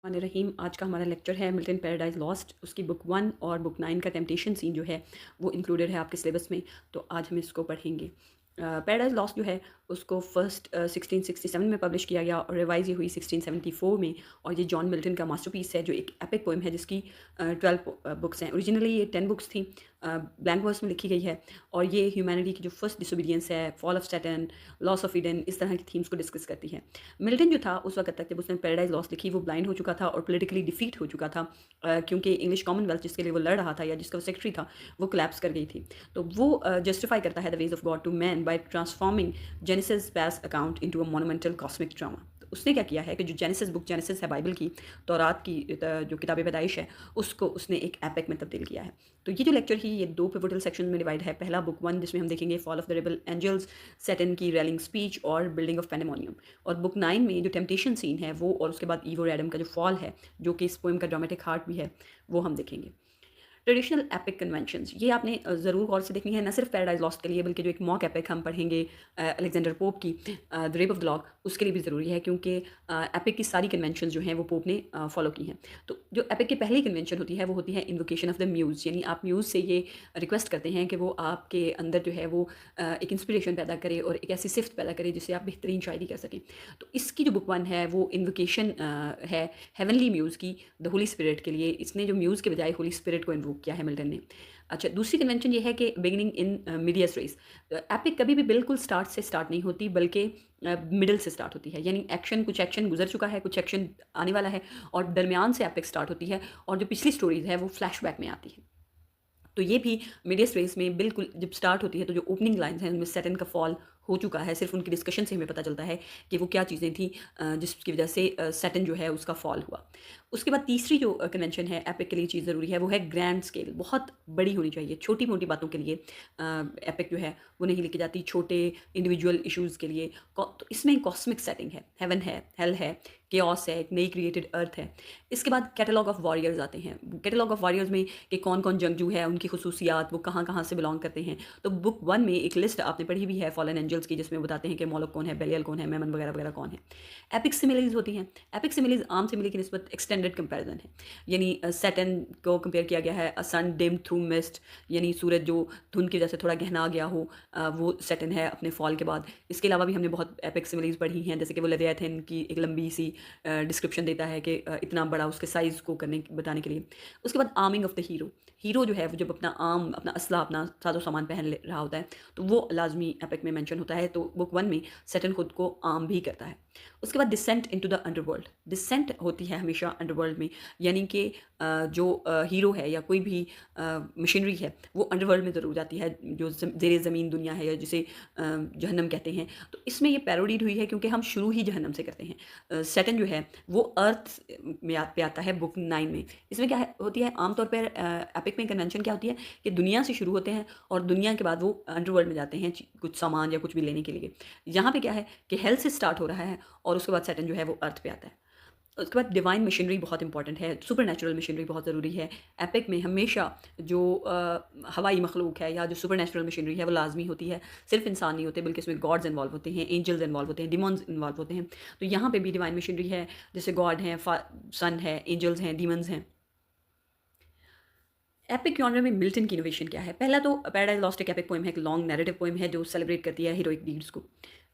रहीम। आज का हमारा लेक्चर है मिल्टन पैराडाइज लॉस्ट, उसकी बुक 1 और बुक 9 का टेम्पटेशन सीन जो है वो इंक्लूडेड है आपके सिलेबस में। तो आज हम इसको पढ़ेंगे। पैराडाइज लॉस्ट जो है उसको फर्स्ट 1667 में पब्लिश किया गया और रिवाइज ये हुई 1674 में। और ये जॉन मिल्टन का मास्टरपीस है जो एक एपिक पोएम है जिसकी 12 बुक्स हैं। ओरिजिनली ये 10 बुक्स थी, ब्लैंक वर्स में लिखी गई है। और ये ह्यूमैनिटी की जो फर्स्ट डिसोबीडियंस है, fall of Saturn, loss of Eden, इस तरह की थीम्स को डिस्कस करती है। मिल्टन जो था उस वक्त तक जब उसने पैराडाइज लॉस्ट लिखी वो ब्लाइंड हो चुका था और पॉलिटिकली डिफीट हो चुका था, क्योंकि इंग्लिश कॉमनवेल्थ जिसके लिए वो लड़ रहा था या जिसका वो सेक्रेटरी था वो कोलैप्स कर गई थी। तो वो जस्टिफाई करता है the ways of God to man by transforming Genesis past account into a monumental cosmic drama. तो उसने क्या किया है कि जो जेनेसिस बुक जेनेसिस है बाइबल की, तौरात की जो किताब पैदाइश है, उसको उसने एक एपिक में तब्दील किया है। तो ये जो लेक्चर ही ये 2 पिवोटल सेक्शन में डिवाइड है। पहला बुक 1 जिसमें हम देखेंगे fall of the rebel angels, Satan की रेलिंग स्पीच और बिल्डिंग ऑफ पैंडेमोनियम। और बुक 9 में जो टेम्पटेशन सीन है वो, और उसके बाद ईवो और एडम का जो फॉल है जो कि इस पोएम का ड्रामेटिक हार्ट भी है, वो हम देखेंगे। ट्रेडिशनल एपिक कन्वेंशंस ये आपने ज़रूर गौर से देखनी है, न सिर्फ पैराडाइज लॉस्ट के लिए बल्कि जो एक मॉक एपिक हम पढ़ेंगे अलेक्जेंडर पोप की, the rape of the lock, उसके लिए भी ज़रूरी है क्योंकि एपिक की सारी कन्वेंशन जो हैं वो पोप ने फॉलो की हैं। तो जो एपिक की पहली कन्वेंशन होती है वो होती है इन्वोकेशन ऑफ द म्यूज़, यानी आप म्यूज़ से ये रिक्वेस्ट करते हैं कि वो आपके अंदर जो है वो एक इंस्पिरेशन पैदा करे और एक ऐसी सिफ्त पैदा करे जिससे आप बेहतरीन शायरी कर सकें। तो इसकी जो बुक 1 है वो इन्वोकेशन है हेवनली म्यूज़ की, द होली स्पिरिट के लिए। इसने जो म्यूज़ के बजाय होली स्पिरिट को इन्वोक किया है मिल्टन ने। अच्छा, दूसरी कन्वेंशन ये है कि beginning in medias res. Epic कभी भी बिल्कुल स्टार्ट से स्टार्ट नहीं होती बल्कि मिडल से स्टार्ट होती है, यानी एक्शन, कुछ एक्शन गुजर चुका है, कुछ एक्शन आने वाला है और दरमियान से एपिक स्टार्ट होती है और जो पिछली स्टोरीज है वो फ्लैशबैक में आती है। तो ये भी मिडियस रेस में बिल्कुल जब स्टार्ट होती है तो जो ओपनिंग लाइन्स हैं उनमें सैटर्न का फॉल हो चुका है। सिर्फ उनकी डिस्कशन से हमें पता चलता है कि वो क्या चीज़ें थी जिसकी वजह से सैटर्न जो है उसका फॉल हुआ। उसके बाद तीसरी जो कन्वेंशन है एपिक के लिए चीज़ ज़रूरी है वो है ग्रैंड स्केल, बहुत बड़ी होनी चाहिए। छोटी मोटी बातों के लिए एपिक जो है वो नहीं लिखी जाती, छोटे इंडिविजुअल इश्यूज़ के लिए। तो इसमें कॉस्मिक सेटिंग है, हेवन है, हेल है, केओस है, एक नई क्रिएटेड अर्थ है। इसके बाद कैटलॉग ऑफ वॉरियर्स आते हैं। कैटलॉग ऑफ वॉरियर्स में कि कौन कौन जंगजू है, उनकी खुसूसियात, वो कहाँ कहाँ से बिलोंग करते हैं। तो बुक 1 में एक लिस्ट आपने पढ़ी भी है फॉलन एंजल्स की, जिसमें बताते हैं कि मोलोक कौन है, बेलियल कौन है, मेमन वगैरह वगैरह कौन है। एपिक सिमिलीज होती हैं। एपिक सिमिलीज आम सिमिली की निस्बत एक्सटेंडेड कंपैरिजन है, यानी सैटर्न को कंपेयर किया गया है, सन डिम थ्रू मिस्ट, यानी सूरज जो धुंध की वजह से थोड़ा गहना आ गया हो, वो सैटर्न है अपने फॉल के बाद। इसके अलावा भी हमने बहुत एपिक सिमिलीज पढ़ी हैं, जैसे कि वो लेवियाथन की एक लंबी सी डिस्क्रिप्शन देता है कि इतना बड़ा उसके साइज़ को करने बताने के लिए। उसके बाद arming of the hero, hero जो है वो जब अपना आर्म, अपना असला, अपना साजो सामान पहन रहा होता है तो वो लाजमी एपिक में मेंशन होता है। तो बुक 1 में सैटर्न खुद को आर्म भी करता है। उसके बाद descent into the underworld, descent होती है हमेशा अंडरवर्ल्ड में, यानी कि जो हीरो है या कोई भी मशीनरी है वो अंडरवर्ल्ड में ज़रूर जाती है, जो ज़ेरे ज़मीन दुनिया है या जिसे जहन्नम कहते हैं। तो इसमें ये पैरोडीड हुई है क्योंकि हम शुरू ही जहन्नम से करते हैं। सैटर्न जो है वो अर्थ में पे आता है बुक 9 में। इसमें क्या है होती है आमतौर पर एपिक में कन्वेंशन क्या होती है कि दुनिया से शुरू होते हैं और दुनिया के बाद वो अंडरवर्ल्ड में जाते हैं कुछ सामान या कुछ भी लेने के लिए। यहाँ पे क्या है कि हेल से स्टार्ट हो रहा है और उसके बाद सैटर्न जो है वो अर्थ पे आता है। उसके बाद डिवाइन मशीनरी बहुत इंपॉर्टेंट है, सुपर नेचुरल मशीनरी बहुत ज़रूरी है। एपिक में हमेशा जो हवाई मखलूक है या जो सुपर नेचुरल मशीनरी है वो लाजमी होती है। सिर्फ इंसान नहीं होते बल्कि इसमें गॉड्स इन्वॉल्व होते हैं, एंजल्स इन्वॉल्व होते हैं, डिमॉन्स इन्वॉल्व होते हैं। तो यहाँ पे भी डिवाइन मशीनरी है, जैसे गॉड हैं, सन है, एंजल्स हैं, डीमंस हैं। एपिक जॉनर में मिल्टन की इनोवेशन क्या है? पहला तो पैराडाइज लॉस्ट एक एपिक पोएम है, एक लॉन्ग नैरेटिव पोएम है जो सेलिब्रेट करती है हीरोइक डीड्स को।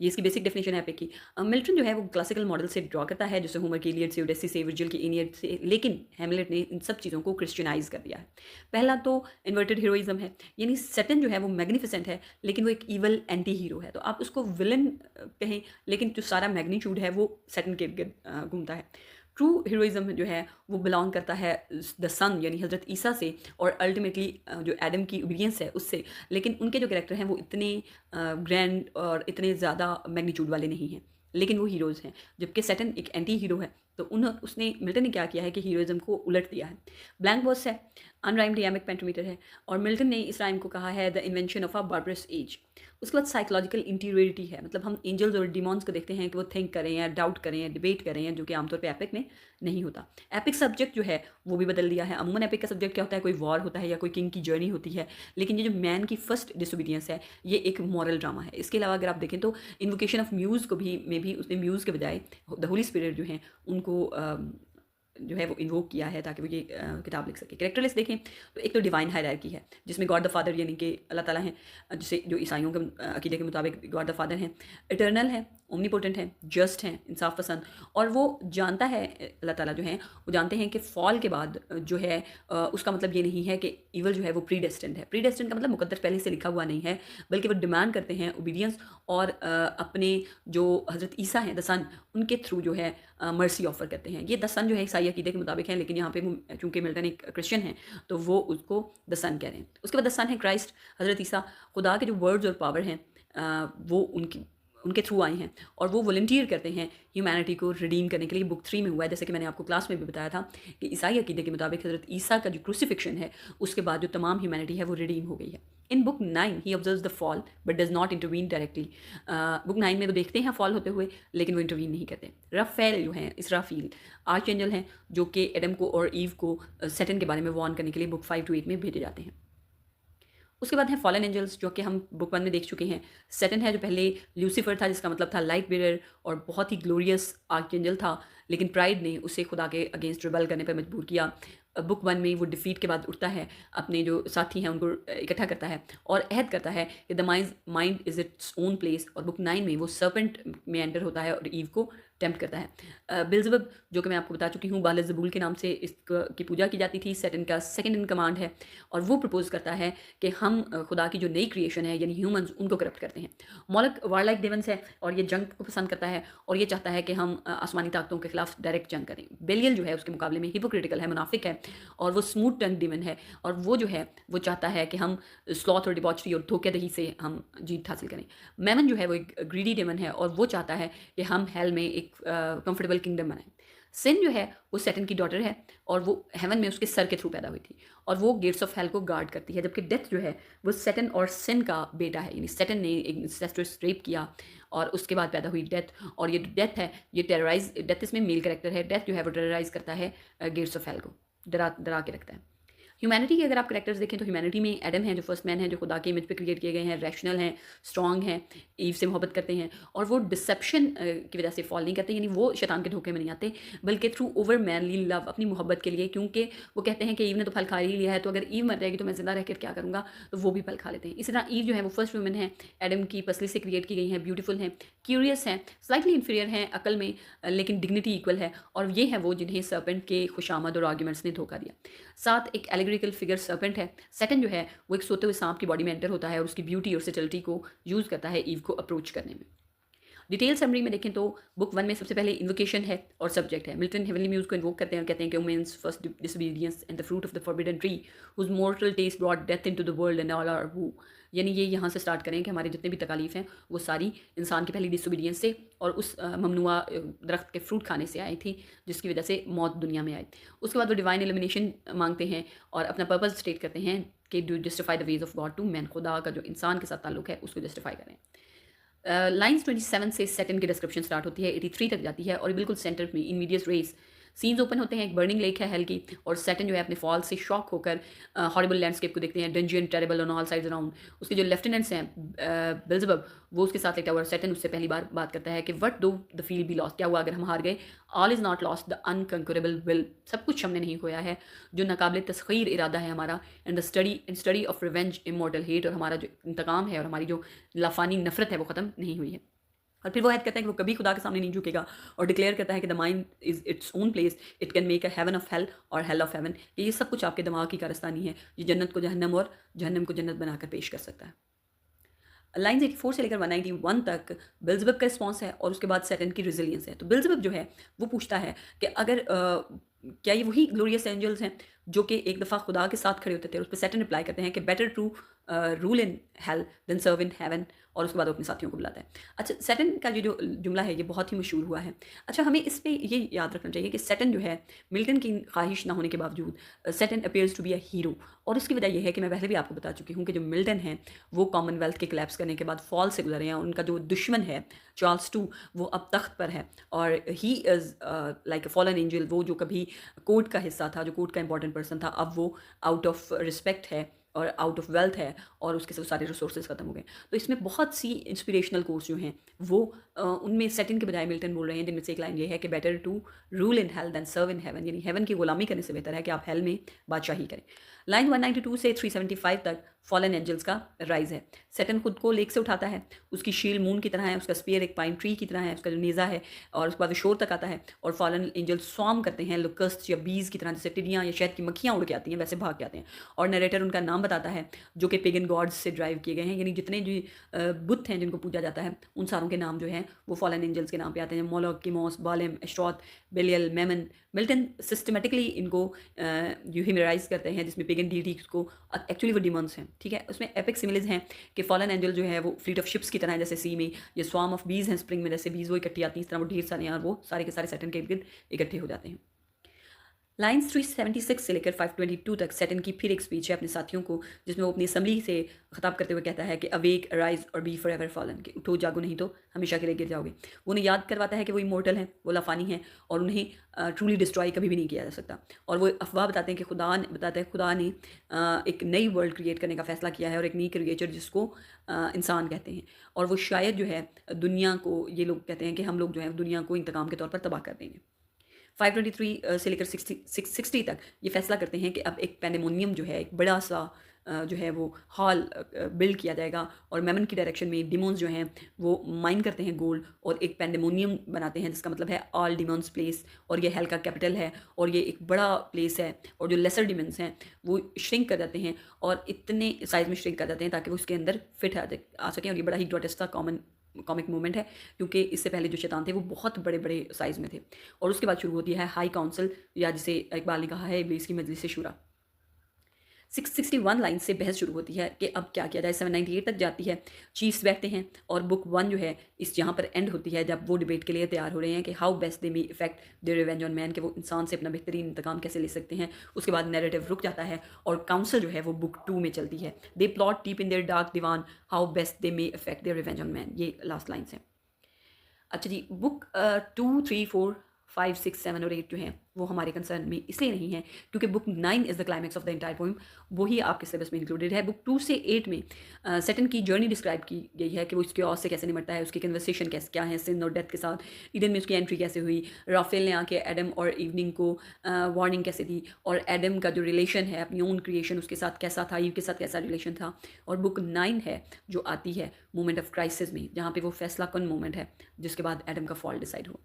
ये इसकी बेसिक डेफिनेशन है एपिक की। मिल्टन जो है वो क्लासिकल मॉडल से ड्रॉ करता है, जैसे होमर की इलियड से, ओडेसी से, वर्जिल की एनियड से, लेकिन हैमलेट ने इन सब चीज़ों को क्रिश्चियनाइज कर दिया है। पहला तो इन्वर्टेड हीरोइज्म है, यानी सैटर्न जो है वो मैग्निफिसेंट है लेकिन वो एक ईवल एंटी हीरो है। तो आप उसको विलन कहें लेकिन जो सारा मैग्नीट्यूड है वो सैटर्न के इर्द गिर्द घूमता है। ट्रू हीरोइज्म जो है वो बिलोंग करता है द सन यानी हज़रत ईसा से और अल्टीमेटली जो एडम की ओबीडियंस है उससे, लेकिन उनके जो कैरेक्टर हैं वो इतने ग्रैंड और इतने ज़्यादा मैग्नीट्यूड वाले नहीं हैं, लेकिन वो हीरोज़ हैं। जबकि सैटर्न एक एंटी हीरो है, तो उसने मिल्टन ने क्या किया है कि हीरोइज्म को उलट दिया है। ब्लैंक वर्स है, अनराइम्ड यामिक पेंटोमीटर है, और मिल्टन ने इस राइम को कहा है the invention of a barbarous age. उसके बाद साइकोलॉजिकल इंटीरियरिटी है, मतलब हम एंजल्स और डिमॉन्स को देखते हैं कि वो थिंक करें या डाउट करें या डिबेट करें, जो कि आमतौर पे एपिक में नहीं होता। एपिक सब्जेक्ट जो है वो भी बदल दिया है। अमूमन एपिक का सब्जेक्ट क्या होता है, कोई वॉर होता है या कोई किंग की जर्नी होती है, लेकिन ये जो मैन की फर्स्ट डिसोबीडियंस है ये एक मॉरल ड्रामा है। इसके अलावा अगर आप देखें तो इन्वोकेशन ऑफ म्यूज़ को भी उसने म्यूज़ के बजाय द होली स्पिरिट जो हैं उनको जो है वो इन्वोक किया है ताकि वो ये किताब लिख सके। कैरेक्टर लिस्ट देखें तो एक तो डिवाइन हायरार्की है जिसमें गॉड द फादर यानी कि अल्लाह ताला हैं, जिसे जो ईसाइयों के अकीदे के मुताबिक गॉड द फादर हैं, इटर्नल है, ओमनीपोटेंट है, जस्ट हैं, इंसाफ पसंद, और वो जानता है, अल्लाह ताला जो हैं वो जानते हैं कि फॉल के बाद जो है उसका मतलब ये नहीं है कि ईवल जो है वो प्री डेस्टिन्ड है। प्री डेस्टिन्ड का मतलब मुकद्दर पहले से लिखा हुआ नहीं है, बल्कि वो डिमांड करते हैं ओबीडियंस और अपने जो हज़रत ईसा हैं द सन, उनके थ्रू जो है मर्सी ऑफ़र करते हैं। ये द सन जो है ईसाई अकीदे के मुताबिक है, लेकिन यहाँ पे चूँकि मिल्टन एक क्रिश्चियन है तो वो उसको द सन कह रहे हैं। उसके बाद द सन है क्राइस्ट, हज़रत ईसा, खुदा के जो वर्ड्स और पावर हैं वो उनके थ्रू आए हैं और वो वॉलंटियर करते हैं ह्यूमैनिटी को रिडीम करने के लिए। बुक 3 में हुआ है, जैसे कि मैंने आपको क्लास में भी बताया था कि ईसाई अकीदे के मुताबिक हज़रत ईसा का जो क्रूसिफिक्शन है उसके बाद जो तमाम ह्यूमैनिटी है वो रिडीम हो गई है। In book 9 he observes the fall but does not intervene directly. Book 9 में वो देखते हैं फॉल होते हुए, लेकिन वो इंटरवीन नहीं करते। रफेल जो हैं, इसराफील आर्च एंजल हैं जो कि एडम को और ईव को सैटर्न के बारे में वार्न करने के लिए बुक 5 to 8 में भेजे जाते हैं। उसके बाद है फॉलन एंजल्स जो कि हम बुक 1 में देख चुके हैं। सैटर्न है जो पहले ल्यूसीफर था जिसका मतलब था लाइट बेरर और बहुत ही ग्लोरियस आर्कएंजल था, लेकिन प्राइड ने उसे खुदा के अगेंस्ट रिबेल करने पर मजबूर किया। बुक 1 में वो डिफीट के बाद उठता है, अपने जो साथी हैं उनको इकट्ठा करता है और अहद करता है कि the mind is its own place. और बुक 9 में वो सर्पेंट में एंटर होता है और ईव को टेम्प्ट करता है। बिल्ज़बब जो कि मैं आपको बता चुकी हूँ बाल ज़बूल के नाम से इसकी पूजा की जाती थी, सैटर्न का सेकंड इन कमांड है और वो प्रपोज करता है कि हम खुदा की जो नई क्रिएशन है यानी ह्यूमंस उनको करप्ट करते हैं। मौलक वारलाइक डेवंस है और ये जंग को पसंद करता है और ये चाहता है कि हम आसमानी ताकतों के खिलाफ डायरेक्ट जंग करें। बेलियल जो है उसके मुकाबले में हिपोक्रिटिकल है, मुनाफिक है और वो स्मूथ टंग डिमन है और वो जो है वो चाहता है कि हम स्लॉथ और डिबॉचरी और धोखेदही से हम जीत हासिल करें। मैमन जो है वो एक ग्रीडी डेमन है और वो चाहता है कि हम हेल में एक कंफर्टेबल किंगडम बनाएं। सिन जो है वो सैटर्न की डॉटर है और वो हेवन में उसके सर के थ्रू पैदा हुई थी और वो गेट्स ऑफ हेल को गार्ड करती है, जबकि डेथ जो है वो सैटर्न और सिन का बेटा है, यानी सैटर्न ने एक इंसेस्टस रेप किया और उसके बाद पैदा हुई डेथ। और ये डेथ है ये टेरराइज, डेथ इसमें मेल कैरेक्टर है, डेथ जो है वो टेरराइज करता है गेट्स ऑफ हेल को, डरा के रखता है। ह्यूमैनिटी के अगर आप कैरेक्टर्स देखें तो ह्यूमैनिटी में एडम है जो फर्स्ट मैन है, जो खुदा के इमेज पे क्रिएट किए गए हैं, रैशनल हैं, स्ट्रॉन्ग हैं, ईव से मोहब्बत करते हैं और वो डिसेप्शन की वजह से फॉल नहीं करते, यानी वो शैतान के धोखे में नहीं आते, बल्कि थ्रू ओवर मैनली लव, अपनी मोहब्बत के लिए, क्योंकि वो कहते हैं कि ईव ने तो फल खा ही लिया है तो अगर ईव मर जाएगी तो मैं जिंदा रहकर क्या करूँगा, तो वो भी फल खा लेते हैं। इसी तरह ईव जो है वो फर्स्ट वुमेन है, एडम की पसली से क्रिएट की गई हैं, ब्यूटीफुल हैं, क्यूरियस हैं, स्लाइटली इन्फीरियर हैं अकल में, लेकिन डिग्निटी इक्वल है और ये है वो जिन्हें सर्पेंट के खुशामद और आर्ग्यूमेंट्स ने धोखा दिया। साथ एक एलिगोरिकल फिगर सर्पेंट है। सैटर्न जो है वो एक सोते हुए सांप की बॉडी में एंटर होता है और उसकी ब्यूटी और सटलिटी को यूज़ करता है ईव को अप्रोच करने में। डिटेल समरी में देखें तो बुक 1 में सबसे पहले इन्वोकेशन है और सब्जेक्ट है। मिल्टन हेवनली म्यूज को इन्वोक करते हैं और कहते हैं कि women's first disobedience and the fruit of the forbidden tree whose mortal taste brought death into the world and all our woe, यानी ये यहाँ से स्टार्ट करें कि हमारे जितने भी तकालीफ हैं वो सारी इंसान की पहली डिसोबीडियंस से और उस ममनुआ दरख्त के फ्रूट खाने से आई थी जिसकी वजह से मौत दुनिया में आई। उसके बाद वो डिवाइन एलिमिनेशन मांगते हैं और अपना पर्पस स्टेट करते हैं कि do justify the ways of God to man, खुदा का जो इंसान के साथ ताल्लुक है उसको जस्टिफाई करें। लाइन्स 27 से सैटर्न की डिस्क्रिप्शन स्टार्ट होती है, 83 तक जाती है और बिल्कुल सेंटर में इन मीडियस रेस सीन्स ओपन होते हैं। एक बर्निंग लेक है हेल की और सैटर्न जो है अपने फॉल से शॉक होकर हॉरिबल लैंडस्केप को देखते हैं, danger terrible on all sides around. उसके जो लेफ्टिनेंट्स हैं बेल्ज़ेबब वो उसके साथ लेटा हुआ और सैटर्न उससे पहली बार बात करता है कि what do the field be lost, क्या हुआ अगर हम हार गए, all is not lost the unconquerable will, सब कुछ हमने नहीं खोया है, जो नाकाबिल तस्खीर इरादा है हमारा, and the study of revenge immortal hate, और हमारा जो इंतकाम है और हमारी जो लाफानी नफरत है वो ख़त्म नहीं हुई है। और फिर वो ऐड करता है कि वो कभी खुदा के सामने नहीं झुकेगा और डिक्लेयर करता है कि the mind is its own place, it can make a heaven of hell और हेल ऑफ हेवन, ये सब कुछ आपके दिमाग की कारस्तानी है, ये जन्नत को जहन्नम और जहन्नम को जन्नत बनाकर पेश कर सकता है। लाइन्स 84 से लेकर 191 तक बेल्ज़ेबब का रिस्पॉन्स है और उसके बाद सैटर्न की रेजिलियंस है। तो बेल्ज़ेबब जो है वो पूछता है कि अगर क्या ये वही ग्लोरियस एंजल्स हैं जो कि एक दफ़ा खुदा के साथ खड़े होते थे, उस पर सैटर्न रिप्लाई करते हैं कि better to rule in hell than serve in heaven, और उसके बाद वो अपने साथियों को बुलाता है। अच्छा, सैटर्न का ये जो जुमला है ये बहुत ही मशहूर हुआ है। अच्छा, हमें इस पर ये याद रखना चाहिए कि सैटर्न जो है मिल्टन की ख्वाहिश ना होने के बावजूद Saturn appears to be a hero, और उसकी वजह यह है कि मैं पहले भी आपको बता चुकी हूँ कि जो मिल्टन है वो कॉमनवेल्थ के कोलैप्स करने के बाद फॉल से गुजरे हैं, उनका जो दुश्मन है चार्ल्स टू वो अब तख्त पर है और he is like a fallen angel, वो जो कभी कोर्ट का हिस्सा था, जो कोर्ट का इंपॉर्टेंट पर्सन था, अब वो आउट ऑफ रिस्पेक्ट है और आउट ऑफ वेल्थ है और उसके सब सारे रिसोर्सेज खत्म हो गए। तो इसमें बहुत सी इंस्पिरेशनल कोर्स जो हैं वो उनमें सेटिन के बजाय मिल्टन बोल रहे हैं, जिनमें से एक लाइन ये है कि better to rule in hell than serve in heaven, यानी हेवन की गुलामी करने से बेहतर है कि आप हेल में बादशाही करें। लाइन 192 से 375 तक फॉलन एंजल्स का राइज है। सेटन खुद को लेक से उठाता है, उसकी शील मून की तरह है, उसका स्पीयर एक पाइन ट्री की तरह है, उसका जो नेज़ा है, और उसके बाद वो शोर तक आता है और फॉलन एंजल स्वाम करते हैं लोकस्ट या बीज की तरह, जैसे टिड्डियाँ या शहद की मक्खियाँ उड़ के आती हैं वैसे भाग के आते हैं। और नरेटर उनका नाम बताता है जो कि पेगन गॉड्स से ड्राइव किए गए हैं, यानी जितने जो बुत हैं जिनको पूजा जाता है उन सारों के नाम जो हैं वो फॉलन एंजल्स के नाम पे आते हैं, मोलोक, किमोस, बालेम, एस्ट्रोथ, बेलियल, मेमन। मिल्टन सिस्टमेटिकली इनको ह्यूमराइज करते हैं, जिसमें पेगन डीटीज को एक्चुअली वो डिमॉन्स हैं, ठीक है। उसमें एपिक सिमिलस हैं कि फॉलन एंजल जो है वो फ्लीट ऑफ शिप्स की तरह है जैसे सी में, या स्वाम ऑफ बीज हैं स्प्रिंग में, जैसे बीज वो इकट्ठी आती हैं, इस तरह वो ढेर सारे हैं और वो सारे के सारे सेटन के इर्द इकट्ठे हो जाते हैं। लाइन्स 376 से लेकर 522 तक सेटन की फिर एक स्पीच है अपने साथियों को, जिसमें वो अपनी असम्बली से खिताब करते हुए कहता है कि अवेक, अराइज और बी फॉर एवर फॉलन, कि उठो जागो नहीं तो हमेशा के लिए गिर जाओगे। वो उन्हें याद करवाता है कि वो इमोर्टल हैं, वो लाफानी हैं और उन्हें ट्रूली डिस्ट्रॉय कभी भी नहीं किया जा सकता। और वो अफवाह बताते हैं कि खुदा ने एक नई वर्ल्ड क्रिएट करने का फैसला किया है और एक नई क्रिएचर जिसको इंसान कहते हैं, और वो शायद जो है दुनिया को, ये लोग कहते हैं कि हम लोग जो है दुनिया को इंतकाम के तौर पर तबाह कर देंगे। 523 से लेकर 60 तक ये फैसला करते हैं कि अब एक पैंडेमोनियम जो है, एक बड़ा सा जो है वो हॉल बिल्ड किया जाएगा, और मेमन की डायरेक्शन में डिमोन्स जो हैं वो माइन करते हैं गोल्ड और एक पैंडेमोनियम बनाते हैं, जिसका मतलब है ऑल डिमोन्स प्लेस, और ये हेल का कैपिटल है और ये एक बड़ा प्लेस है। और जो लेसर डिमोन्स हैं वो श्रिंक कर जाते हैं और इतने साइज में श्रिंक कर जाते हैं ताकि वो उसके अंदर फिट आ सकें, और ये बड़ा ही ग्रोटेस्क था कॉमिक मूवमेंट है, क्योंकि इससे पहले जो शैतान थे वो बहुत बड़े बड़े साइज़ में थे। और उसके बाद शुरू होती है हाई काउंसिल, या जिसे इकबाल ने कहा है इब्लीस की मजलिस शुरा। 661 लाइन से बहस शुरू होती है कि अब क्या किया जाए। 798 तक जाती है, चीफ्स बैठते हैं और बुक 1 जो है इस यहाँ पर एंड होती है जब वो डिबेट के लिए तैयार हो रहे हैं कि how best they may effect their revenge on man, कि वो इंसान से अपना बेहतरीन इंतकाम कैसे ले सकते हैं। उसके बाद नैरेटिव रुक जाता है और काउंसिल जो है वो बुक 2 में चलती है। They plot deep in their dark divan how best they may effect their revenge on man, ये लास्ट लाइन्स हैं। अच्छा जी, बुक 2, 3, 4, 5, 6, 7 और 8 जो हैं वो हमारे कंसर्न में इसलिए नहीं है क्योंकि book 9 is the climax of the entire poem, वही आपके सिलेबस में इंक्लूडेड है। बुक 2 से 8 में सेटन की जर्नी डिस्क्राइब की गई है कि वो इसके ऑस से कैसे निपटता है, उसकी कन्वर्सेशन कैसे क्या है सिन और डेथ के साथ, ईडन में उसकी एंट्री कैसे हुई, राफेल ने आके एडम और इवनिंग को वार्निंग कैसे दी, और एडम का जो रिलेशन है अपनी ओन क्रिएशन उसके साथ कैसा था, ईव के साथ कैसा रिलेशन था। और बुक 9 है जो आती है मोमेंट ऑफ क्राइसिस में, जहाँ पे वो फैसला कन मोमेंट है जिसके बाद एडम का फॉल डिसाइड हो।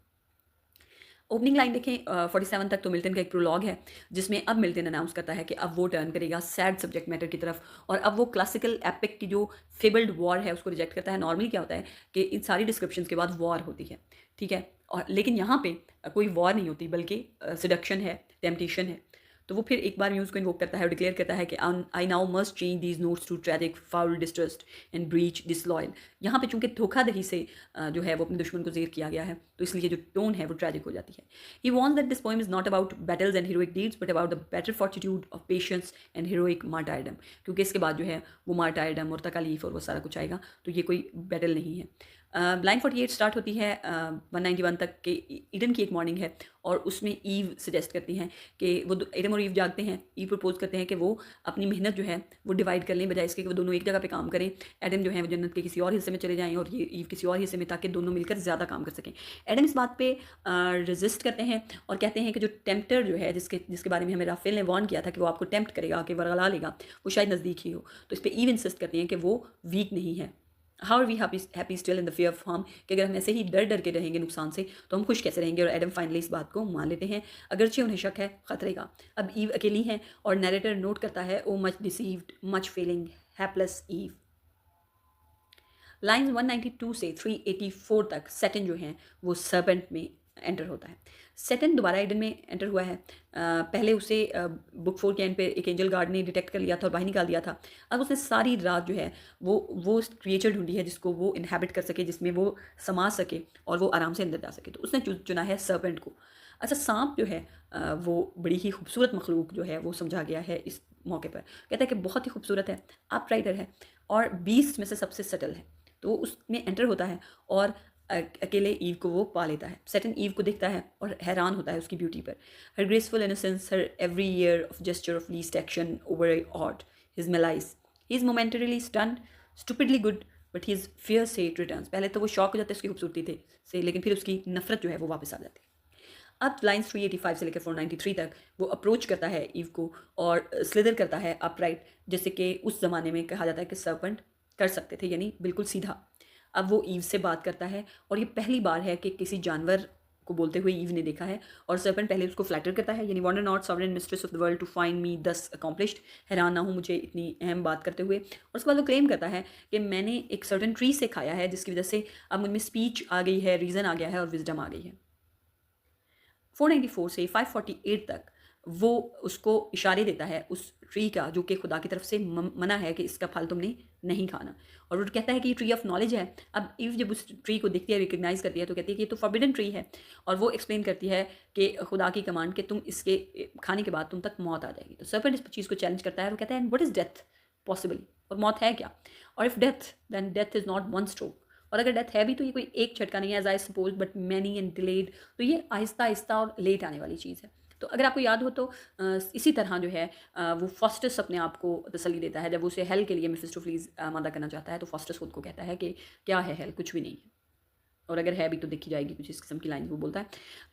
ओपनिंग लाइन देखें 47 तक तो मिल्टन का एक प्रोलॉग है, जिसमें अब मिल्टन अनाउंस करता है कि अब वो टर्न करेगा सैड सब्जेक्ट मैटर की तरफ, और अब वो क्लासिकल एपिक की जो फेबल्ड वॉर है उसको रिजेक्ट करता है। नॉर्मली क्या होता है कि इन सारी डिस्क्रिप्शंस के बाद वॉर होती है, ठीक है, और लेकिन यहाँ पे कोई वॉर नहीं होती बल्कि सिडक्शन है, टेम्पटेशन है। तो वो फिर एक बार म्यूज़ को इन्वोक करता है और डिक्लेयर करता है कि I now must change these notes to tragic foul distrust and breach disloyal. यहाँ पे चूंकि धोखाधड़ी से जो है वो अपने दुश्मन को जेर किया गया है, तो इसलिए जो टोन है वो ट्रेजिक हो जाती है। He wants that this poem is not about battles and heroic deeds but about the better fortitude of patience and heroic martyrdom, क्योंकि इसके बाद जो है वो मार्टायरडम और तकालीफ और वो सारा कुछ आएगा, तो ये कोई बैटल नहीं है। लाइन 48 स्टार्ट होती है 191 तक के ईडन की एक मॉर्निंग है, और उसमें ईव सजेस्ट करती हैं कि वो एडम और ईव जागते हैं। ईव प्रपोज करते हैं कि वो अपनी मेहनत जो है वो डिवाइड कर लें, बजाय इसके कि वो दोनों एक जगह पे काम करें। एडम जो है वो जन्नत के किसी और हिस्से में चले जाएं और ये ईव किसी और हिस्से में, ताकि दोनों मिलकर ज़्यादा काम कर सकें। एडम इस बात पे रेजिस्ट करते हैं और कहते हैं कि जो टेम्प्टर जो है जिसके बारे में हमें राफेल ने वार्न किया था कि वो आपको टेम्प्ट करेगा, कि वरगला लेगा, वो शायद नज़दीक ही हो। तो इस पर ईव इंसिस्ट करती हैं कि वो वीक नहीं है। How are we happy still in the fear of harm, कि अगर हम ऐसे ही डर डर के रहेंगे नुकसान से तो हम खुश कैसे रहेंगे। और एडम फाइनली इस बात को मान लेते हैं, अगरचे उन्हें शक है खतरे का। अब ईव अकेली हैं और नैरेटर नोट करता है O much deceived much failing hapless Eve. Lines 192 से 384 तक सेटन जो हैं वो सर्पेंट में एंटर होता है। सेटन दोबारा ईडन में एंटर हुआ है। पहले उसे बुक 4 के एंड पे एक एंजल गार्ड ने डिटेक्ट कर लिया था और बाहर निकाल दिया था। अब उसने सारी रात जो है वो क्रिएचर ढूंढी है जिसको वो इनहेबिट कर सके, जिसमें वो समा सके और वो आराम से अंदर जा सके। तो उसने चुना है सर्पेंट को। अच्छा, सांप जो है वो बड़ी ही खूबसूरत मखलूक जो है वो समझा गया है इस मौके पर। कहता है कि बहुत ही खूबसूरत है, अपराइटर है और बीस्ट में से सबसे सटल है। तो वो उसमें एंटर होता है और अकेले ईव को वो पा लेता है। सेटन ईव को देखता है और हैरान होता है उसकी ब्यूटी पर। Her graceful innocence, her every year of gesture of least action overawed, his malice. He is momentarily stunned, stupidly good, but his fierce hate returns. पहले तो वो शॉक हो जाते हैं उसकी खूबसूरती थे से, लेकिन फिर उसकी नफरत जो है वो वापस आ जाती है। अब लाइन्स 385 से लेकर 493 तक वो अप्रोच करता है ईव को और स्लिदर करता है अपराइट, जैसे कि उस ज़माने में कहा जाता है कि सर्पेंट कर सकते थे, यानी बिल्कुल सीधा। अब वो ईव से बात करता है और ये पहली बार है कि किसी जानवर को बोलते हुए ईव ने देखा है। और सर्पेंट पहले उसको फ्लैटर करता है, यानी wonder not sovereign mistress of the world to find me thus accomplished, हैरान ना हूँ मुझे इतनी अहम बात करते हुए। और उसके बाद वो क्लेम करता है कि मैंने एक सर्टन ट्री से खाया है जिसकी वजह से अब मुझ में स्पीच आ गई है, रीज़न आ गया है और विजडम आ गई है। 494 से 548 तक वो उसको इशारे देता है उस ट्री का जो कि खुदा की तरफ से मना है कि इसका फल तुमने नहीं खाना। और वो कहता है कि ये ट्री ऑफ नॉलेज है। अब ईव जब उस ट्री को देखती है, रिकग्नाइज करती है, तो कहती है कि ये तो फॉरबिडन ट्री है। और वो एक्सप्लेन करती है कि खुदा की कमांड कि तुम इसके खाने के बाद तुम तक मौत आ जाएगी। तो सर्पेंट इस चीज़ को चैलेंज करता है और कहता है व्हाट इज़ डेथ पॉसिबल, और मौत है क्या? और if death then death is not one stroke, और अगर डेथ है भी तो ये कोई एक झटका नहीं है, as I suppose, but many and delayed. तो ये आहिस्ता आहिस्ता और लेट आने वाली चीज़ है। तो अगर आपको याद हो तो इसी तरह जो है वो फास्टस अपने आप को तसल्ली देता है जब उसे हेल के लिए मेफिस्टोफेलिस आमादा करना चाहता है। तो फास्टस खुद को कहता है कि क्या है हेल, कुछ भी नहीं है, और अगर है भी तो देखी जाएगी, कुछ इस किस्म की लाइन वो बोलता है।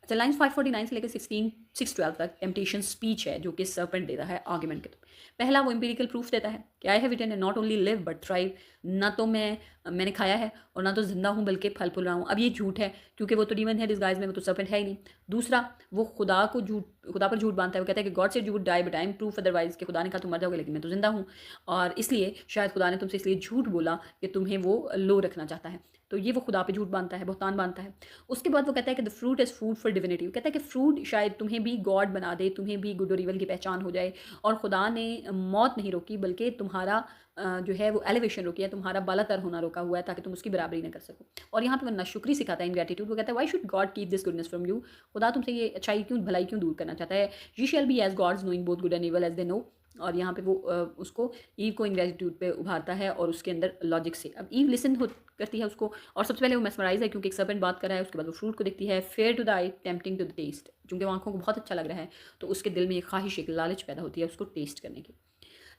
अच्छा, लाइन 549 से लेकर 612 तक टेम्पटेशन स्पीच है जो कि सर्पेंट देता है आर्ग्यूमेंट के। पहला वो एम्पिरिकल प्रूफ देता है कि I have eaten and not only live but thrive, ना तो मैंने खाया है और ना तो जिंदा हूँ बल्कि फल फूल रहा हूँ। अब ये झूठ है क्योंकि वो तो डीमन है डिस्गाइज में, वो तो सर्पेंट है ही नहीं। दूसरा, वो खुदा पर झूठ बांधता है। वो कहता है कि God said you would die but I am proof otherwise, कि खुदा ने कहा तुम मर जाओगे लेकिन मैं तो जिंदा हूँ, और इसलिए शायद खुदा ने तुमसे इसलिए झूठ बोला कि तुम्हें वो लो रखना चाहता है। तो ये वो खुदा पे झूठ बांधता है, बहुतान बांधता है। उसके बाद वो कहता है कि the fruit is food for divinity. वो कहता है कि फ्रूट शायद तुम्हें भी गॉड बना दे, तुम्हें भी गुड और इवल की पहचान हो जाए। और खुदा ने मौत नहीं रोकी बल्कि तुम्हारा जो है वो एलिवेशन रोकी है, तुम्हारा बालातर होना रोका हुआ है ताकि तुम उसकी बराबरी न कर सको। और यहाँ पे वो नाशुक्री सिखाता है, इनग्रेटिट्यूड। वो कहता है why should God keep this goodness from you, खुदा तुमसे ये अच्छाई क्यों, भलाई क्यों दूर करना चाहता है। You shall be as gods knowing both good and evil as they know. और यहाँ पे वो उसको ईव को इनग्रेटिट्यूड पे उभारता है और उसके अंदर लॉजिक से। अब ईव लिसन करती है उसको, और सबसे पहले वो मेस्मराइज है क्योंकि एक सर्पेंट बात कर रहा है। उसके बाद वो फ्रूट को देखती है, fair to the eye tempting to the taste, क्योंकि वो आंखों को बहुत अच्छा लग रहा है तो उसके दिल में एक ख्वाहिश, एक लालच पैदा होती है उसको टेस्ट करने की।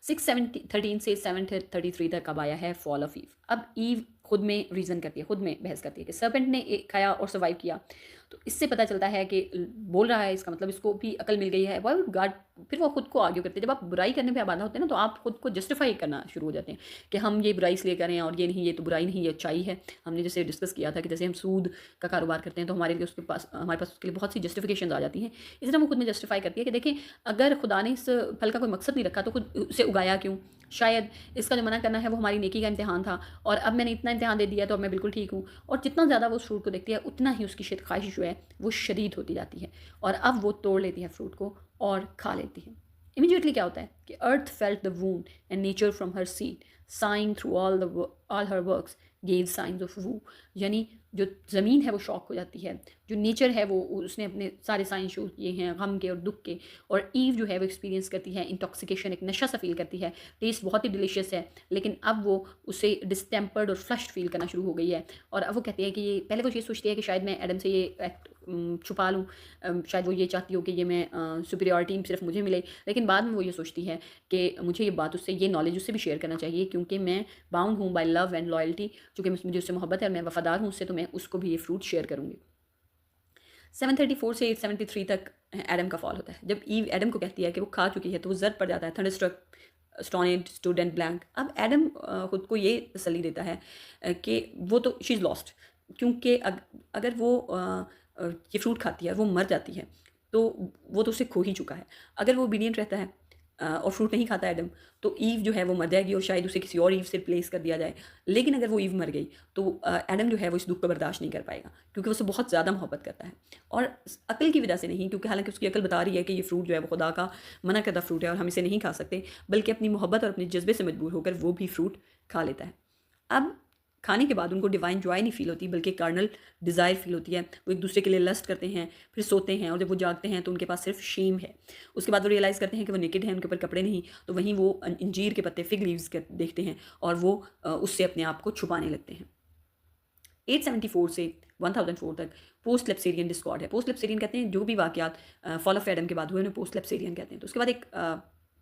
613 से 733 तक अब आया है फॉल ऑफ ईव। अब ईव खुद में रीज़न करती है, खुद में बहस करती है कि सर्पेंट ने खाया और सर्वाइव किया, तो इससे पता चलता है कि बोल रहा है, इसका मतलब इसको भी अकल मिल गई है। वाई वुड गॉड, फिर वो खुद को आर्ग्यू करते हैं। जब आप बुराई करने पे आबादा होते हैं ना, तो आप खुद को जस्टिफाई करना शुरू हो जाते हैं कि हम ये बुराई इसलिए करें और ये नहीं, ये तो बुराई नहीं, ये अच्छाई है। हमने जैसे डिस्कस किया था कि जैसे हम सूद का कारोबार करते हैं तो हमारे पास उसके लिए बहुत सी जस्टिफिकेशन आ जाती हैं। इसी तरह वो खुद में जस्टिफाई करती है कि देखें, अगर खुदा ने इस फल का कोई मकसद नहीं रखा तो खुद उसे उगाया क्यों? शायद इसका जो मना करना है वो हमारी नेकी का इम्तिहान था, और अब मैंने इतना इम्तिहान दे दिया तो अब मैं बिल्कुल ठीक हूँ। और जितना ज़्यादा वो उस फ्रूट को देखती है उतना ही उसकी ख्वाहिश जो है वो शदीद होती जाती है, और अब वो तोड़ लेती है फ्रूट को और खा लेती है। इमीडिएटली क्या होता है कि earth felt the wound and nature from her seat sighing through all her works gave signs of woe, यानी जो ज़मीन है वो शॉक हो जाती है, जो नेचर है वो उसने अपने सारे साइन शो किए हैं गम के और दुख के। और ईव जो है वो एक्सपीरियंस करती है इंटॉक्सिकेशन, एक नशा सा फील करती है। टेस्ट बहुत ही डिलीशियस है लेकिन अब वो उसे डिस्टेम्पर्ड और फ्लश्ड फील करना शुरू हो गई है। और अब वो कहती है कि ये, पहले वो ये सोचती है कि शायद मैं एडम से ये एक्ट छुपा लूँ, शायद वो ये चाहती हो कि ये मैं सुपीरियॉरिटी सिर्फ मुझे मिले, लेकिन बाद में वो ये सोचती है कि मुझे ये बात उससे, ये नॉलेज उससे भी शेयर करना चाहिए क्योंकि मैं बाउंड हूँ बाय लव एंड लॉयल्टी, चूँकि मुझे उससे मोहब्बत है और मैं वफादार हूँ उससे, तो मैं उसको भी ये फ्रूट शेयर करूँगी। 734 से 873 तक एडम का फॉल होता है। जब ईव एडम को कहती है कि वो खा चुकी है तो वो जर्द पड़ जाता है, थंडरस्ट्रक, स्टोनेड, स्टूड एंड ब्लैंक। अब एडम खुद को ये तसल्ली देता है कि वो तो शी इज़ लॉस्ट, क्योंकि अगर वो ये फ्रूट खाती है और वो मर जाती है तो वो तो उसे खो ही चुका है। अगर वो ओबीडियंट रहता है और फ्रूट नहीं खाता एडम, तो ईव जो है वो मर जाएगी और शायद उसे किसी और ईव से रिप्लेस कर दिया जाए। लेकिन अगर वो ईव मर गई तो एडम जो है वो इस दुख को बर्दाश्त नहीं कर पाएगा क्योंकि उसे बहुत ज़्यादा मोहब्बत करता है, और अकल की वजह से नहीं, क्योंकि हालांकि उसकी अकल बता रही है कि ये फ्रूट जो है वो खुदा का मना करदा फ्रूट है और हम इसे नहीं खा सकते, बल्कि अपनी मोहब्बत और अपने जज्बे से मजबूर होकर वो भी फ्रूट खा लेता है। अब खाने के बाद उनको डिवाइन जॉय नहीं फील होती बल्कि कार्नल डिज़ायर फील होती है। वो एक दूसरे के लिए लस्ट करते हैं, फिर सोते हैं, और जब वो जागते हैं तो उनके पास सिर्फ शेम है। उसके बाद वो रियलाइज़ करते हैं कि वो नेकेड हैं, उनके ऊपर कपड़े नहीं, तो वहीं वो अंजीर के पत्ते, फिग लीव्स देखते हैं और वो उससे अपने आप को छुपाने लगते हैं। 874 से 1004 तक पोस्ट लेप्सेरियन डिस्कॉर्ड है। पोस्ट लेप्सेरियन कहते हैं जो भी वाक़यात फॉल ऑफ एडम के बाद हुए उन्हें पोस्ट लेप्सेरियन कहते हैं। तो उसके बाद एक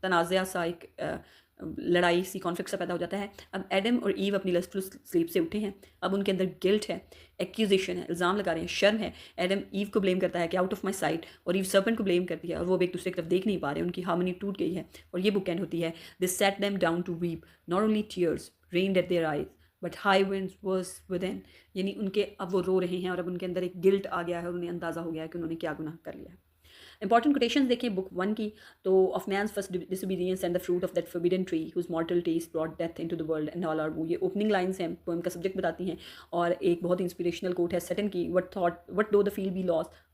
तनाज़ा सा, एक लड़ाई सी कॉन्फ्लिक्ट सा पैदा हो जाता है। अब एडम और ईव अपनी लस्टफुल स्लीप से उठे हैं, अब उनके अंदर गिल्ट है, एक्यूजेशन है, इल्ज़ाम लगा रहे हैं, शर्म है। एडम ईव को ब्लेम करता है कि आउट ऑफ माई साइट, और ईव सर्पेंट को ब्लेम करती है, और वो अब एक दूसरे की तरफ देख नहीं पा रहे, उनकी हार्मनी टूट गई है। और ये बुक एंड होती है, this set them down to weep, not only tears rained at their eyes but high winds worse within. यानी उनके अब वो रो रहे हैं और अब उनके अंदर एक गिल्ट आ गया है और उन्हें अंदाज़ा हो गया है कि उन्होंने क्या गुनाह कर लिया है। इंपॉर्टेंट कोटेशंस देखें बुक 1 की, तो of man's first disobedience and the fruit of that forbidden tree whose mortal taste brought death into the world and all our woe. ये ओपनिंग लाइन्स हैं, पोएम का सब्जेक्ट बताती हैं। और एक बहुत इंस्पिरेशनल कोट है सेटन की, वट दो the feel be lost,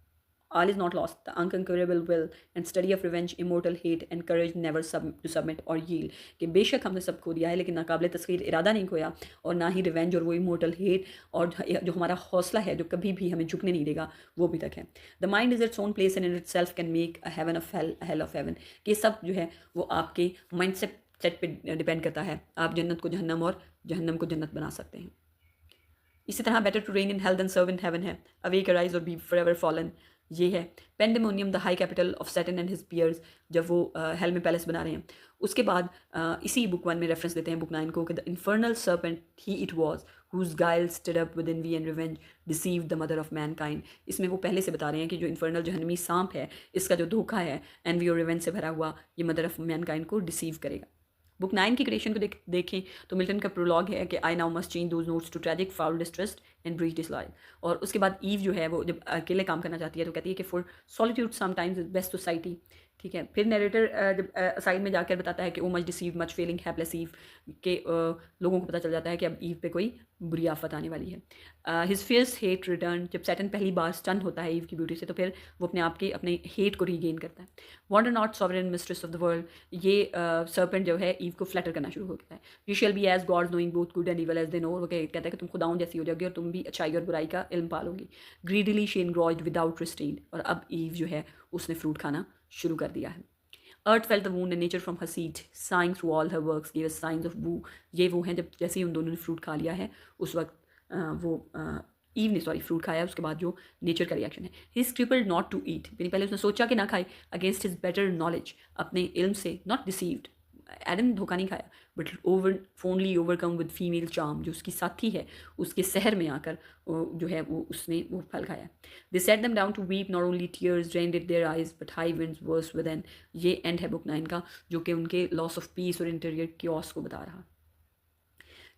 all is not lost, the unconquerable will and study of revenge, immortal hate and courage never to submit or yield। कि बेशक हमने सब खो दिया है लेकिन नाकाबिले तस्खीर इरादा नहीं खोया, और ना ही रिवेंज और वो इमोर्टल हेट और जो हमारा हौसला है जो कभी भी हमें झुकने नहीं देगा वो भी तक है। The mind is its own place and in itself can make a heaven of hell, hell of heaven. कि सब जो है वो आपके माइंड सेट पे डिपेंड करता है, आप जन्नत को जहन्नम और जहन्नम को जन्नत बना सकते हैं। इसी तरह better to reign in hell than serve in heaven है, अवेक अराइज और बी फॉरएवर फॉलन। ये है Pandemonium the high capital of Satan and his peers, जब वो हेल में पैलेस बना रहे हैं। उसके बाद इसी बुक 1 में रेफरेंस देते हैं बुक 9 को कि the infernal serpent he it was whose guile stood up within we and revenge deceived the mother of mankind। इसमें वो पहले से बता रहे हैं कि जो इन्फर्नल जहन्नमी सांप है, इसका जो धोखा है एनवी और रिवेंज से भरा हुआ, ये मदर ऑफ मैनकाइंड को डिसीव करेगा। बुक 9 की क्रिएशन को देखें तो मिल्टन का प्रोलॉग है कि I now must change those notes to tragic foul distrust and breach disloyal. और उसके बाद ईव जो है वो जब अकेले काम करना चाहती है तो कहती है कि for solitude sometimes is best society. ठीक है, फिर नरेटर जब साइड में जाकर बताता है कि O much deceived much failing hapless Eve, के लोगों को पता चल जाता है कि अब ईव पे कोई बुरी आफत आने वाली है। हिज फियर्स हेट रिटर्न, जब सैटर्न पहली बार स्टन होता है ईव की ब्यूटी से तो फिर वो अपने आप के अपने हेट को रीगेन करता है। Wonder not sovereign mistress of the world, ये सर्पेंट जो है ईव को फ्लैटर करना शुरू हो गया है। You shall be as gods knowing both good and evil as they know, वो कहता है कि तुम खुदाउन जैसी हो जाओगी और तुम भी अच्छाई और बुराई का इल्म पालोगी। ग्रीडली शी एनग्रॉयड विदाउट रिस्ट्रेंट, और अब ईव जो है उसने फ्रूट खाना शुरू कर दिया है। Earth felt the wound and nature from her seat sighing through all her works give us signs of woe. ये वो हैं जब जैसे ही उन दोनों ने फ्रूट खा लिया है उस वक्त ईव ने फ्रूट खाया, उसके बाद जो नेचर का रिएक्शन है। ही स्क्रिपल्ड नॉट टू ईट, यानी पहले उसने सोचा कि ना खाए, अगेंस्ट हिज बेटर नॉलेज, अपने इल्म से, नॉट डिसीव्ड। एडम ने धोखा नहीं खाया but only overcome with female charm, जो उसकी साथी है उसके शहर में आकर जो है वो उसने वो फल खाया। They sat them down to weep not only tears rained at their eyes but high winds worse within. ये एंड है बुक 9 का, जो कि उनके लॉस ऑफ पीस और इंटीरियर क्योस को बता रहा।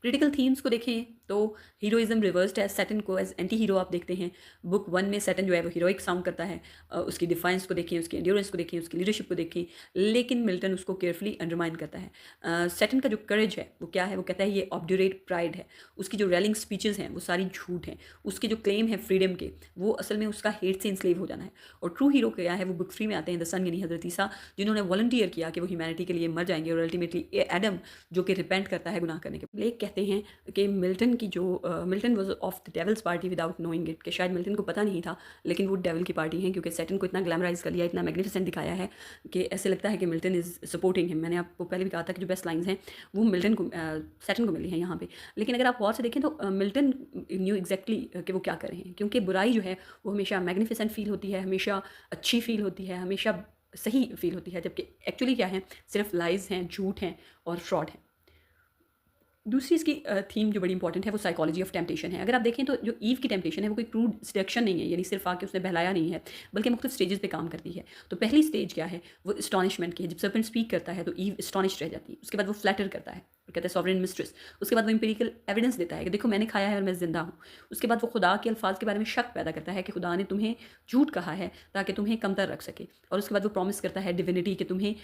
क्रिटिकल थीम्स को देखें तो हीरोइज्म रिवर्स्ड है, सैटर्न को एज एंटी हीरो आप देखते हैं। बुक 1 में सैटर्न जो है वो हीरोइक साउंड करता है, उसकी डिफाइंस को देखें, उसकी एंड्योरेंस को देखें, उसकी लीडरशिप को देखें, लेकिन मिल्टन उसको केयरफुली अंडरमाइन करता है। सैटर्न का जो करेज है वो क्या है, वो कहता है ये ऑब्ड्यूरेट प्राइड है। उसकी जो रेलिंग स्पीचेस हैं वो सारी झूठ हैं। उसके जो क्लेम है फ्रीडम के, वो असल में उसका हेट से इंस्लेव हो जाना है। और ट्रू हीरो क्या है, वो बुक 3 में आते हैं द सन, यानी हज़रत ईसा, जिन्होंने वॉलंटियर किया कि वो ह्यूमैनिटी के लिए मर जाएंगे, और अल्टीमेटली एडम जो कि रिपेंट करता है गुनाह करने के। ब्लेक कहते हैं कि मिल्टन की जो Milton was of the dwells party without knowing it, कि शायद मिल्टन को पता नहीं था लेकिन वो डेवल की पार्टी है, क्योंकि सैटर्न को इतना ग्लैमराइज कर लिया, इतना मैग्निफिसेंट दिखाया है कि ऐसे लगता है कि मिल्टन इज़ सपोर्टिंग हिम। मैंने आपको पहले भी कहा था कि जो बेस्ट लाइन्स हैं वो मिल्टन को सैटर्न को मिली हैं यहाँ पे। लेकिन अगर आप गौर से देखें तो मिल्टन न्यू एग्जैक्टली कि वो क्या कर रहे हैं, क्योंकि बुराई जो है वो हमेशा मैग्निफिसेंट फील होती है, हमेशा अच्छी फील होती है, हमेशा सही फील होती है, जबकि एक्चुअली क्या है, सिर्फ लाइज हैं, झूठ हैं और फ्रॉड हैं। दूसरी इसकी थीम जो बड़ी इंपॉर्टेंट है वो साइकोलॉजी ऑफ टेम्पटेशन है। अगर आप देखें तो जो ईव की टेम्पटेशन है वो कोई क्रूड सिडक्शन नहीं है, यानी सिर्फ आके उसने बहलाया नहीं है, बल्कि मुख्तलिफ स्टेजेस पे काम करती है। तो पहली स्टेज क्या है, वो एस्टॉनिशमेंट की है। जब सर्पेंट स्पीक करता है तो ईव एस्टॉनिश रह जाती है। उसके बाद वो फ्लैटर करता है, कहता है सॉवरेन मिस्ट्रेस। उसके बाद वो इंपेरिकल एविडेंस देता है कि देखो मैंने खाया है और मैं जिंदा हूँ। उसके बाद वो खुदा के अल्फाज के बारे में शक पैदा करता है कि खुदा ने तुम्हें झूठ कहा है ताकि तुम्हें कमतर रख सके। और उसके बाद वो प्रॉमिस करता है डिविनिटी कि तुम्हें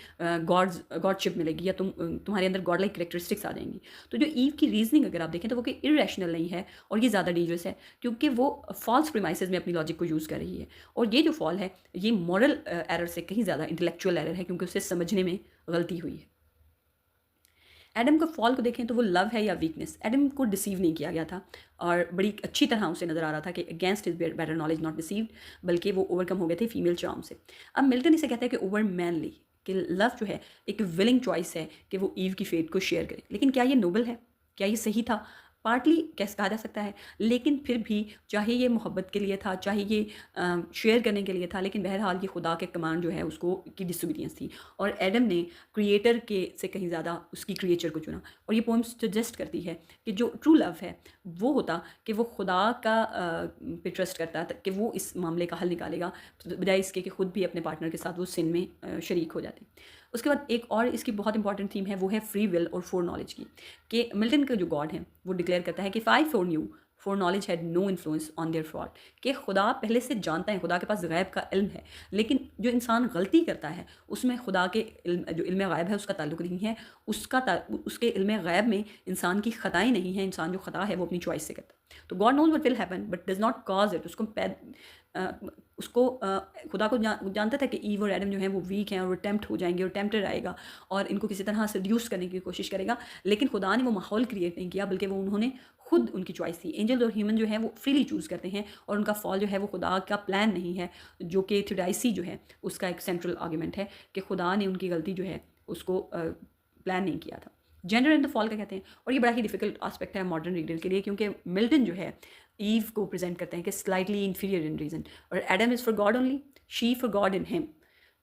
गॉडशिप मिलेगी या तुम्हारे अंदर गॉड लाइक करेक्टरिस्टिक्स आ जाएंगी। तो जो ईव की रीजनिंग अगर आप देखें तो वो कोई इरेशनल नहीं है, और ये ज़्यादा डेंजरस है क्योंकि वो फॉल्स प्रीमाइसेस में अपनी लॉजिक को यूज़ कर रही है। और ये जो फॉल है ये मॉरल एरर से कहीं ज़्यादा इंटेलेक्चुअल एरर है, क्योंकि उसे समझने में गलती हुई है। एडम का फॉल को देखें तो वो लव है या वीकनेस। एडम को डिसीव नहीं किया गया था और बड़ी अच्छी तरह उसे नज़र आ रहा था कि against his better knowledge not deceived, बल्कि वो ओवरकम हो गए थे फीमेल चार्म से। अब मिल्टन इसे कहता है कि ओवर मैनली, कि लव जो है एक विलिंग चॉइस है कि वो ईव की फेट को शेयर करे। लेकिन क्या ये नोबल है, क्या ये सही था? पार्टली कैसे कहा जा सकता है, लेकिन फिर भी चाहे ये मोहब्बत के लिए था, चाहे ये शेयर करने के लिए था, लेकिन बहरहाल ये खुदा के कमांड जो है उसको की डिसोबीडियंस थी। और एडम ने क्रिएटर के से कहीं ज़्यादा उसकी क्रिएचर को चुना। और ये पोइम सजेस्ट करती है कि जो ट्रू लव है वो होता कि वो खुदा का पे ट्रस्ट करता था कि वो इस मामले का हल निकालेगा, तो बजाय इसके कि खुद भी अपने पार्टनर के साथ वो सिन में शरीक हो जाते। उसके बाद एक और इसकी बहुत इंपॉर्टेंट थीम है, वो है फ्री विल और फोर नॉलेज की। कि मिल्टन का जो गॉड है वो डिक्लेयर करता है कि five foreknew foreknowledge had no influence on their fraud, कि खुदा पहले से जानता है, खुदा के पास गैब का इल्म है, लेकिन जो इंसान गलती करता है उसमें खुदा के इल्म, जो इल्म गैब है उसका ताल्लुक नहीं है। उसके इल्म गैब में इंसान की ख़ताएँ नहीं हैं, इंसान जो ख़ता है वो अपनी चॉइस से करता है। तो God knows what will happen but does not cause it. खुदा को जानता था कि ईव और एडम जो हैं वो वीक हैं और वो टेम्प्ट हो जाएंगे और टेम्प्टर आएगा और इनको किसी तरह सेड्यूस करने की कोशिश करेगा, लेकिन खुदा ने वो माहौल क्रिएट नहीं किया, बल्कि वो उन्होंने खुद उनकी चॉइस थी। एंजल और ह्यूमन जो है वो फ्रीली चूज़ करते हैं और उनका फॉल जो है वो खुदा का प्लान नहीं है, जो कि थ्योडाइसी जो है उसका एक सेंट्रल आर्ग्यूमेंट है कि खुदा ने उनकी गलती जो है उसको प्लान नहीं किया था। जेंडर एंड द फॉल का कहते हैं, और ये बड़ा ही डिफिकल्ट आस्पेक्ट है मॉडर्न रीडर के लिए, क्योंकि मिल्टन जो है ईव को प्रेजेंट करते हैं कि स्लाइटली इन्फीरियर इन रीजन, और Adam is for God only, she for God in him.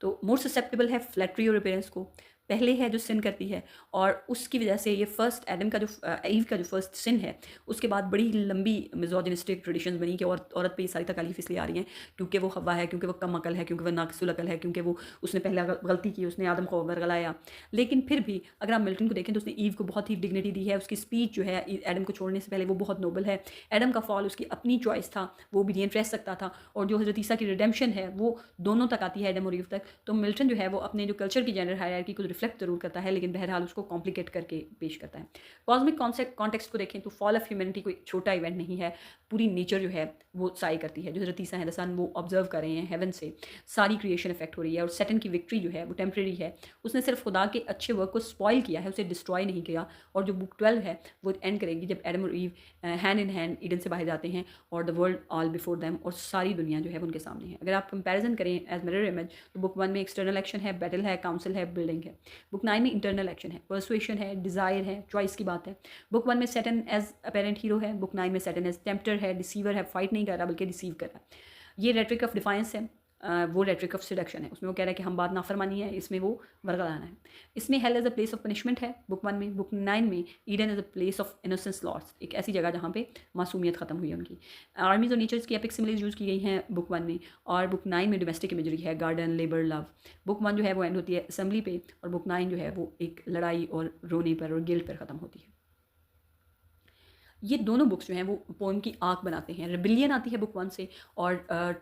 तो मोर ससेप्टेबल है फ्लैटरी और अपेरेंस को, पहले है जो सिन करती है, और उसकी वजह से ये फर्स्ट एडम का जो ईव का जो फर्स्ट सिन है उसके बाद बड़ी लंबी मिज़ोजिनिस्टिक ट्रेडिशंस बनी कि औरत पे ये सारी तकालीफ इसलिए आ रही हैं क्योंकि वो हवा है, क्योंकि वो कम अकल है, क्योंकि वो नाक़िसुल अकल है, क्योंकि वो उसने पहले गलती की, उसने आदम को बरगलाया। लेकिन फिर भी अगर आप मिल्टन को देखें तो उसने ईव को बहुत ही डिग्निटी दी है, उसकी स्पीच जो है एडम को छोड़ने से पहले वो बहुत नोबल है। एडम का फॉल उसकी अपनी चॉइस था, वो ओबीडिएंट रह सकता था, और जो हज़रत ईसा की रिडेम्पशन है वो दोनों तक आती है, एडम और ईव तक। तो मिल्टन जो है वो अपने जो कल्चर की जेंडर हायरार्की को रिफ्लेक्ट जरूर करता है, लेकिन बहरहाल उसको कॉम्प्लिकेट करके पेश करता है। कॉस्मिक कॉन्टेक्स्ट को देखें तो फॉल ऑफ ह्यूमैनिटी कोई छोटा इवेंट नहीं है, पूरी नेचर जो है वो साई करती है। जो हज़रत ईसा है द सन, वो ऑब्जर्व कर रहे हैं हेवन से सारी क्रिएशन इफेक्ट हो रही है, और सैटर्न की विक्ट्री जो है वो टेम्प्रेरी है, उसने सिर्फ खुदा के अच्छे वर्क को स्पॉइल किया है, उसे डिस्ट्रॉय नहीं किया। और जो बुक 12 है वो एंड करेगी जब एडम और Eve hand in hand Eden से बाहर जाते हैं और the world all before them, और सारी दुनिया जो है उनके सामने है। अगर आप कंपैरिजन करें एज मिरर इमेज, तो बुक 1 में एक्सटर्नल एक्शन है, बैटल है, काउंसिल है, बिल्डिंग है। बुक 9 में इंटरनल एक्शन है, परसुएशन है, डिज़ायर है, चॉइस की बात है। बुक 1 में सैटर्न एज अपेरेंट हीरो है, बुक 9 में सैटर्न एज टेम्प्टर है, डिसीवर है, फाइट नहीं कर रहा बल्कि डिसीव कर रहा है। ये रेट्रिक ऑफ डिफाइंस है, वो रेट्रिक ऑफ सिडक्शन है, उसमें वो कह रहा है कि हम बात नाफरमानी है, इसमें वो बरगलाना है। इसमें hell as a place of punishment है बुक 1 में। बुक 9 में Eden as a place of innocence lost, एक ऐसी जगह जहाँ पे मासूमियत ख़त्म हुई है उनकी। आर्मीज और नेचर्स की एपिक सिमिलीज यूज़ की गई हैं बुक 1 में, और बुक 9 में डोमेस्टिक इमेजरी है, गार्डन, लेबर, लव। बुक 1 जो है वो एंड होती है असम्बली पे, और बुक 9 जो है वो एक लड़ाई और रोने पर और गिल्ट पर ख़त्म होती है। ये दोनों बुक्स जो हैं वो पोएम की आँख बनाते हैं। रिबिलियन आती है बुक 1 से, और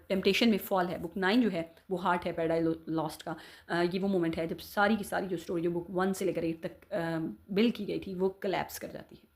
टेम्पटेशन में फॉल है। बुक 9 जो है वो हार्ट है पैराडाइज लॉस्ट का। ये वो मोमेंट है जब सारी की सारी जो स्टोरी जो बुक 1 से लेकर 8 तक बिल्ड की गई थी वो कलेप्स कर जाती है।